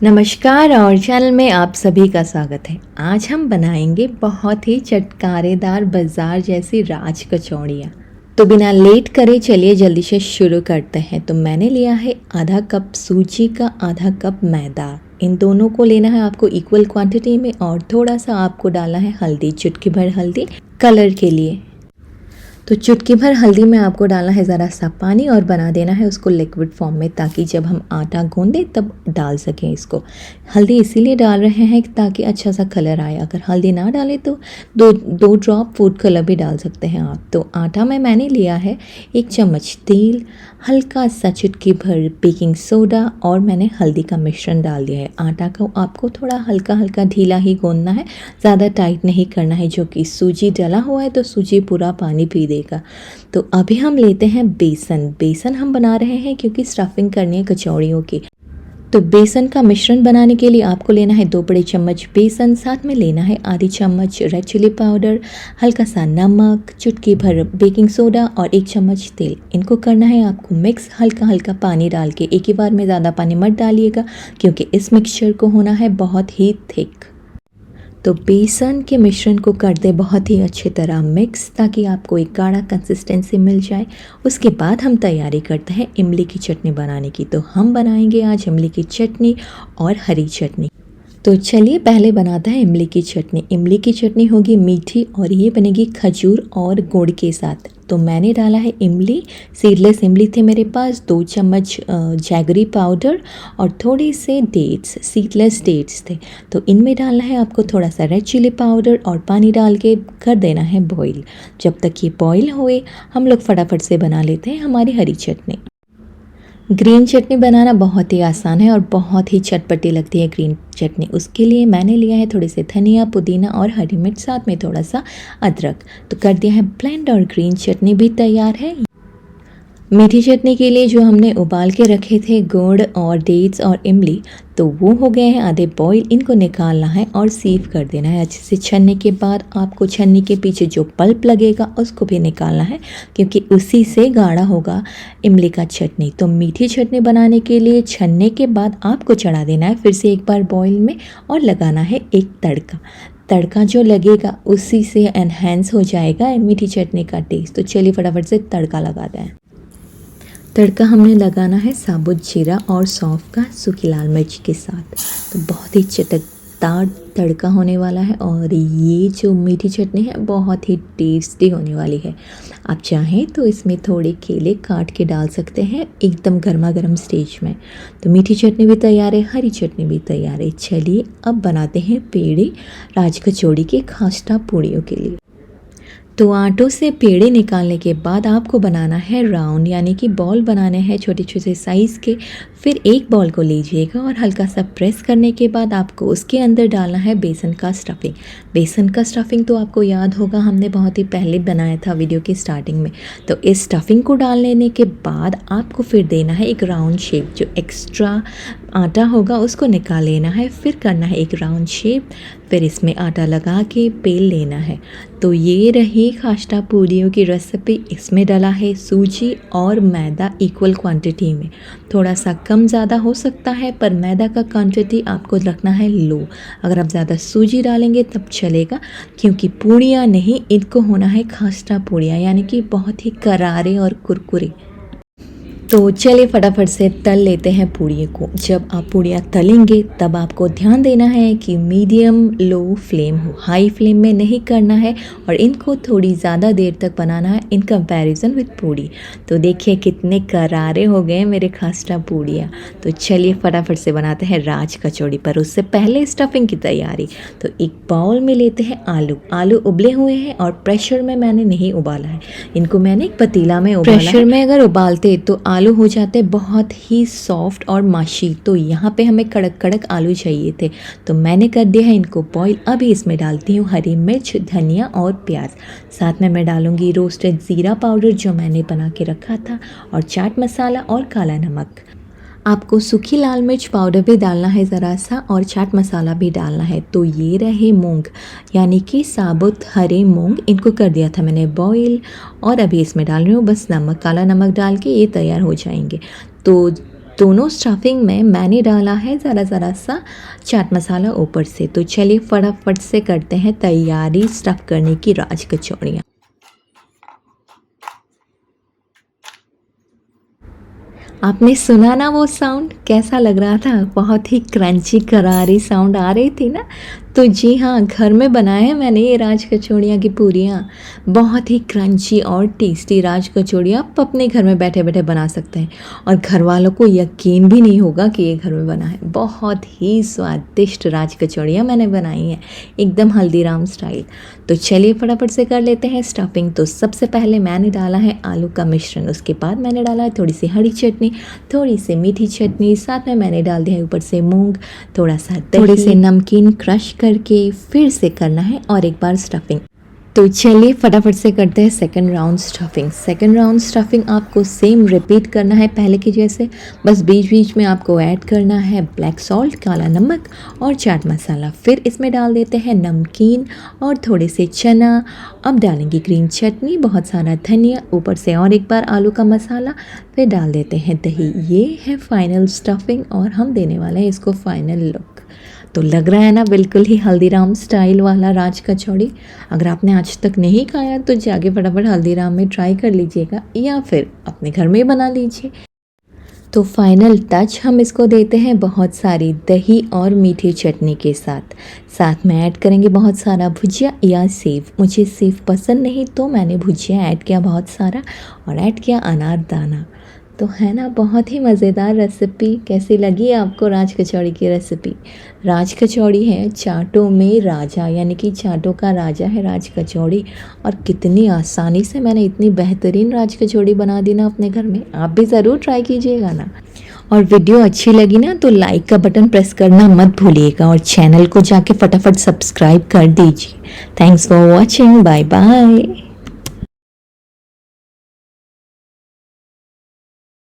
नमस्कार और चैनल में आप सभी का स्वागत है। आज हम बनाएंगे बहुत ही चटकारेदार बाजार जैसी राज कचौड़ियाँ। तो बिना लेट करे चलिए जल्दी से शुरू करते हैं। तो मैंने लिया है आधा कप सूजी का, आधा कप मैदा। इन दोनों को लेना है आपको इक्वल क्वांटिटी में और थोड़ा सा आपको डालना है हल्दी, चुटकी भर हल्दी कलर के लिए। तो चुटकी भर हल्दी में आपको डालना है ज़रा सा पानी और बना देना है उसको लिक्विड फॉर्म में, ताकि जब हम आटा गूंदें तब डाल सकें इसको। हल्दी इसीलिए डाल रहे हैं ताकि अच्छा सा कलर आए। अगर हल्दी ना डालें तो दो ड्रॉप फूड कलर भी डाल सकते हैं आप। तो आटा में मैंने लिया है 1 चम्मच तेल, हल्का सा चुटकी भर बेकिंग सोडा और मैंने हल्दी का मिश्रण डाल दिया है। आटा को आपको थोड़ा हल्का हल्का ढीला ही गूंदना है, ज़्यादा टाइट नहीं करना है, जो कि सूजी डला हुआ है तो सूजी पूरा पानी पी देगा। तो अभी हम लेते हैं बेसन। बेसन हम बना रहे हैं क्योंकि स्टफिंग करनी है कचौड़ियों की। तो बेसन का मिश्रण बनाने के लिए आपको लेना है 2 बड़े चम्मच बेसन, साथ में लेना है आधी चम्मच रेड चिली पाउडर, हल्का सा नमक, चुटकी भर बेकिंग सोडा और 1 चम्मच तेल। इनको करना है आपको मिक्स हल्का हल्का पानी डाल के। एक ही बार में ज़्यादा पानी मत डालिएगा क्योंकि इस मिक्सचर को होना है बहुत ही थिक। तो बेसन के मिश्रण को कर दे बहुत ही अच्छी तरह मिक्स, ताकि आपको एक गाढ़ा कंसिस्टेंसी मिल जाए। उसके बाद हम तैयारी करते हैं इमली की चटनी बनाने की। तो हम बनाएंगे आज इमली की चटनी और हरी चटनी। तो चलिए पहले बनाते हैं इमली की चटनी। इमली की चटनी होगी मीठी और ये बनेगी खजूर और गुड़ के साथ। तो मैंने डाला है इमली, सीडलेस इमली थे मेरे पास, 2 चम्मच जैगरी पाउडर और थोड़े से डेट्स, सीडलेस डेट्स थे। तो इनमें डालना है आपको थोड़ा सा रेड चिली पाउडर और पानी डाल के कर देना है बॉईल। जब तक ये बॉईल होए हम लोग फटाफट से बना लेते हैं हमारी हरी चटनी। ग्रीन चटनी बनाना बहुत ही आसान है और बहुत ही चटपटी लगती है ग्रीन चटनी। उसके लिए मैंने लिया है थोड़े से धनिया, पुदीना और हरी मिर्च, साथ में थोड़ा सा अदरक। तो कर दिया है ब्लेंड और ग्रीन चटनी भी तैयार है। मीठी चटनी के लिए जो हमने उबाल के रखे थे गुड़ और डेट्स और इमली, तो वो हो गए हैं आधे बॉईल। इनको निकालना है और सीव कर देना है अच्छे से। छन्नी के बाद आपको छन्नी के पीछे जो पल्प लगेगा उसको भी निकालना है, क्योंकि उसी से गाढ़ा होगा इमली का चटनी। तो मीठी चटनी बनाने के लिए छन्ने के बाद आपको चढ़ा देना है फिर से एक बार बॉईल में और लगाना है एक तड़का। तड़का जो लगेगा उसी से एनहेंस हो जाएगा मीठी चटनी का टेस्ट। तो चलिए फटाफट से तड़का लगा दें। तड़का हमने लगाना है साबुत जीरा और सौंफ का सूखी लाल मिर्च के साथ। तो बहुत ही चटकदार तड़का होने वाला है और ये जो मीठी चटनी है बहुत ही टेस्टी होने वाली है। आप चाहें तो इसमें थोड़े केले काट के डाल सकते हैं एकदम गर्मा गर्म स्टेज में। तो मीठी चटनी भी तैयार है, हरी चटनी भी तैयार है। चलिए अब बनाते हैं पेड़े राज कचौड़ी के खास्टा पूड़ियों के लिए। तो आटों से पेड़े निकालने के बाद आपको बनाना है राउंड, यानी कि बॉल बनाने हैं छोटे छोटे साइज़ के। फिर एक बॉल को लीजिएगा और हल्का सा प्रेस करने के बाद आपको उसके अंदर डालना है बेसन का स्टफिंग। बेसन का स्टफिंग तो आपको याद होगा, हमने बहुत ही पहले बनाया था वीडियो के स्टार्टिंग में। तो इस स्टफिंग को डाल लेने के बाद आपको फिर देना है एक राउंड शेप। जो एक्स्ट्रा आटा होगा उसको निकाल लेना है, फिर करना है एक राउंड शेप, फिर इसमें आटा लगा के बेल लेना है। तो ये रही खास्टा पूड़ियों की रेसिपी। इसमें डाला है सूजी और मैदा इक्वल क्वांटिटी में। थोड़ा सा कम ज़्यादा हो सकता है, पर मैदा का क्वांटिटी आपको रखना है लो। अगर आप ज़्यादा सूजी डालेंगे तब चलेगा, क्योंकि पूड़ियाँ नहीं, इनको होना है खास्टा पूड़ियाँ, यानी कि बहुत ही करारे और कुरकुरे। तो चलिए फटाफट से तल लेते हैं पूड़ियों को। जब आप पूड़ियाँ तलेंगे तब आपको ध्यान देना है कि मीडियम लो फ्लेम हो, हाई फ्लेम में नहीं करना है, और इनको थोड़ी ज़्यादा देर तक बनाना है इन कंपैरिजन विद पूड़ी। तो देखिए कितने करारे हो गए मेरे खास्टा पूड़ियाँ। तो चलिए फटाफट से बनाते हैं राज कचौड़ी, पर उससे पहले स्टफिंग की तैयारी। तो एक बाउल में लेते हैं आलू। आलू उबले हुए हैं और प्रेशर में मैंने नहीं उबाला है, इनको मैंने एक पतीला में उबाला है। प्रेशर में अगर उबालते तो आलू हो जाते बहुत ही सॉफ्ट और माशी। तो यहाँ पे हमें कड़क कड़क आलू चाहिए थे, तो मैंने कर दिया है इनको बॉईल। अभी इसमें डालती हूँ हरी मिर्च, धनिया और प्याज। साथ में मैं डालूंगी रोस्टेड ज़ीरा पाउडर जो मैंने बना के रखा था, और चाट मसाला और काला नमक। आपको सूखी लाल मिर्च पाउडर भी डालना है ज़रा सा, और चाट मसाला भी डालना है। तो ये रहे मूंग, यानी कि साबुत हरे मूंग, इनको कर दिया था मैंने बॉईल, और अभी इसमें डाल रही हूँ बस नमक, काला नमक डाल के ये तैयार हो जाएंगे। तो दोनों स्टफिंग में मैंने डाला है ज़रा सा चाट मसाला ऊपर से। तो चलिए फटाफट से करते हैं तैयारी स्टफ़ करने की राज कचौड़ियाँ। आपने सुना ना वो साउंड, कैसा लग रहा था? बहुत ही क्रंची करारी साउंड आ रही थी ना। तो जी हाँ, घर में बनाए हैं मैंने ये राज कचौड़ियाँ की पूरियाँ। बहुत ही क्रंची और टेस्टी राज कचौड़ियाँ आप अपने घर में बैठे बैठे बना सकते हैं और घर वालों को यकीन भी नहीं होगा कि ये घर में बना है। बहुत ही स्वादिष्ट राज कचौड़ियाँ मैंने बनाई हैं, एकदम हल्दीराम स्टाइल। तो चलिए फटाफट से कर लेते हैं स्टफिंग। तो सबसे पहले मैंने डाला है आलू का मिश्रण, उसके बाद मैंने डाला है थोड़ी सी हरी चटनी, थोड़ी सी मीठी चटनी, साथ में मैंने डाल दिया है ऊपर से मूंग, थोड़ा सा दही, थोड़े से नमकीन क्रश करके फिर से करना है और एक बार स्टफिंग। तो चलिए फटाफट से करते हैं second round stuffing. Second round stuffing आपको सेम रिपीट करना है पहले की जैसे, बस बीच बीच में आपको ऐड करना है ब्लैक सॉल्ट, काला नमक और चाट मसाला। फिर इसमें डाल देते हैं नमकीन और थोड़े से चना। अब डालेंगे ग्रीन चटनी, बहुत सारा धनिया, ऊपर से और एक बार आलू का मसाला, फिर डाल देते हैं दही। ये है फाइनल स्टफिंग और हम देने वाले हैं इसको फाइनल लुक। तो लग रहा है ना बिल्कुल ही हल्दीराम स्टाइल वाला राज कचौड़ी। अगर आपने आज तक नहीं खाया तो जाके फटाफट हल्दीराम में ट्राई कर लीजिएगा या फिर अपने घर में बना लीजिए। तो फाइनल टच हम इसको देते हैं बहुत सारी दही और मीठी चटनी के साथ। साथ में ऐड करेंगे बहुत सारा भुजिया या सेव। मुझे सेव पसंद नहीं तो मैंने भुजिया ऐड किया बहुत सारा और ऐड किया अनारदाना। तो है ना बहुत ही मज़ेदार रेसिपी। कैसी लगी आपको राज कचौड़ी की रेसिपी? राज कचौड़ी है चाटों में राजा, यानी कि चाटों का राजा है राज कचौड़ी। और कितनी आसानी से मैंने इतनी बेहतरीन राज कचौड़ी बना दी ना अपने घर में। आप भी ज़रूर ट्राई कीजिएगा ना। और वीडियो अच्छी लगी ना तो लाइक का बटन प्रेस करना मत भूलिएगा और चैनल को जाके फटाफट सब्सक्राइब कर दीजिए। Thanks for watching, bye bye.